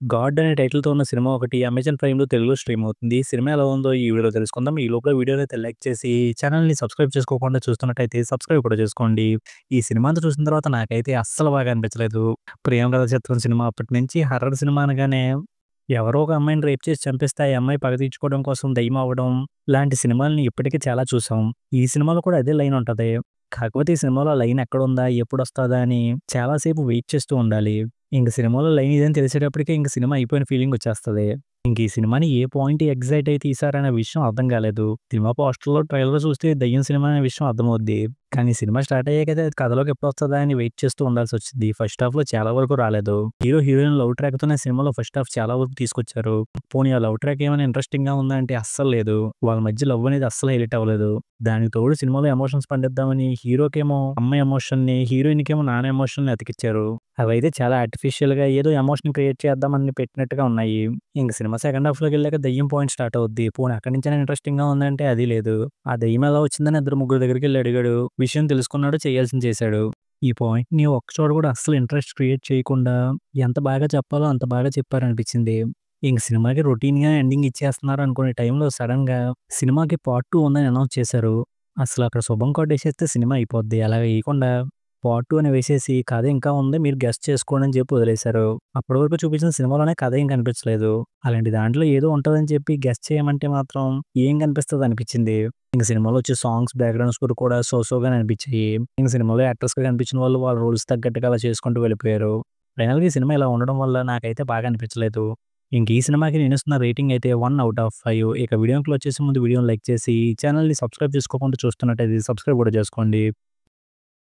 'God' అనే టైటిల్‌తో ఉన్న సినిమా ఒకటి అమెజాన్ ప్రైమ్‌లో తెలుగులో స్ట్రీమ్ అవుతుంది. ఈ సినిమా ఎలా ఉందో ఈ వీడియోలో తెలుసుకుందాం. ఈ లోపల వీడియోనైతే లైక్ చేసి ఛానెల్‌ని సబ్స్క్రైబ్ చేసుకోకుండా చూస్తున్నట్టయితే సబ్స్క్రైబ్ కూడా చేసుకోండి. ఈ సినిమా అంతా చూసిన తర్వాత నాకైతే అస్సలు బాగా అనిపించలేదు. 'ప్రేమ కథ చిత్రం' సినిమా అప్పటి నుంచి హర్రర్ సినిమా అనగానే ఎవరో ఒక అమ్మాయిని రేప్ చేసి చంపేస్తే ఆ అమ్మాయి పగ తీర్చుకోవడం కోసం దెయ్యం అవ్వడం లాంటి సినిమాల్ని ఇప్పటికే చాలా చూసాం. ఈ సినిమాలో కూడా అదే లైన్ ఉంటది. కాకపోతే ఈ సినిమాలో ఆ లైన్ ఎక్కడుందా? ఎప్పుడొస్తదా? అని చాలా సేపు వెయిట్ చేస్తూ ఉండాలి. ఇంక సినిమాలో లైన్ ఇదని తెలిసేటప్పటికే ఇంక సినిమా అయిపోయిన ఫీలింగొచ్చేస్తది. ఇంక ఈ సినిమాని ఏ పాయింట్ ఎగ్జైట్ అయి తీశారనే విషయం అర్థం కాలేదు. సినిమా పోస్టర్‌లో, ట్రైలర్‌లో చూస్తే దెయ్యం సినిమా అనే విషయం అర్థమవుద్ది. కానీ సినిమా స్టార్ట్ అయ్యాకైతే అది కథలోకి ఎప్పుడొస్తదా అని వెయిట్ చేస్తూ ఉండాల్సొచ్చిద్ది. ఫస్ట్ హాఫ్‌లో చాలా వరకు రాలేదు. హీరో, హీరోయిన్ లవ్ ట్రాక్‌తోనే సినిమాలో ఫస్ట్ హాఫ్ చాలా వరకు తీసుకొచ్చారు. పోనీ ఆ లవ్ ట్రాక్ ఏమైనా ఇంట్రెస్టింగ్‌గా ఉందా అంటే అస్సలు లేదు. వాళ్ళ మధ్య లవ్ అనేది అస్సలు హైలైట్ అవ్వలేదు. దానికి తోడు సినిమాలో ఎమోషన్స్ పండిద్దామని హీరోకేమో అమ్మాయి ఎమోషన్‌ని, హీరోయిన్‌కేమో నాన్న ఎమోషన్‌ని అతికిచ్చారు. అవైతే చాలా ఆర్టిఫిషియల్‌గా ఏదో ఎమోషన్ క్రియేట్ చేద్దామని పెట్టినట్టుగా ఉన్నాయి. ఇంక సినిమా సెకండ్ హాఫ్‌లోకెళ్ళాక దెయ్యం పాయింట్ స్టార్ట్ అవుద్ది. పోనీ అక్కడి నుంచైనా ఇంట్రెస్టింగ్‌గా ఉందంటే అది లేదు. ఆ దెయ్యం ఎలా వచ్చిందని ఇద్దరు ముగ్గురు దగ్గరికెళ్ళి అడిగాడు. విషయం తెలుసుకున్నాడు, చేయాల్సింది చేశాడు. ఈ పాయింట్‌ని ఒక్క చోట కూడా అస్సలు ఇంట్రెస్ట్ క్రియేట్ చేయకుండా ఎంత బాగా చెప్పాలో అంత బాగా చెప్పారనిపించింది. ఇంక సినిమాకి రొటీన్‌గా ఎండింగ్ ఇచ్చేస్తున్నారు అనుకునే టైంలో సడెన్‌గా సినిమాకి పార్ట్ 2 ఉందని అనౌన్స్ చేశారు. అసలక్కడ శుభం కొట్టేసేస్తే సినిమా అయిపోద్ది. అలా వేయకుండా పార్ట్ 2 అని వేసేసి కథ ఇంకా ఉంది మీరు గెస్ చేసుకోండి అని చెప్పి వదిలేశారు. అప్పటి వరకు చూపించిన సినిమాలోనే కథ ఏం కనిపించలేదు. అలాంటి దాంట్లో ఏదో ఉంటదని చెప్పి గెస్ చేయమంటే మాత్రం ఏం కనిపిస్తది అనిపించింది. ఇంక సినిమాలో వచ్చే సాంగ్స్, బ్యాక్‌గ్రౌండ్ స్కోర్ కూడా సో‌సో‌గానే అనిపించాయి. ఇంక సినిమాలో యాక్టర్స్‌గా కనిపించిన వాళ్ళు వాళ్ళ రోల్స్ తగ్గట్టుగా అలా చేసుకుంటూ వెళ్ళిపోయారు. ఫైనల్‌గా ఈ సినిమా ఇలా ఉండడం వల్ల నాకైతే బాగా అనిపించలేదు. ఇంక ఈ సినిమాకి నేనిస్తున్న రేటింగ్ అయితే 1/5. ఇక వీడియోని క్లోజ్ చేసే ముందు వీడియోని లైక్ చేసి ఛానెల్‌ని సబ్స్క్రైబ్ చేసుకోకుండా చూస్తున్నట్టయితే సబ్స్క్రైబ్ కూడా చేసుకోండి.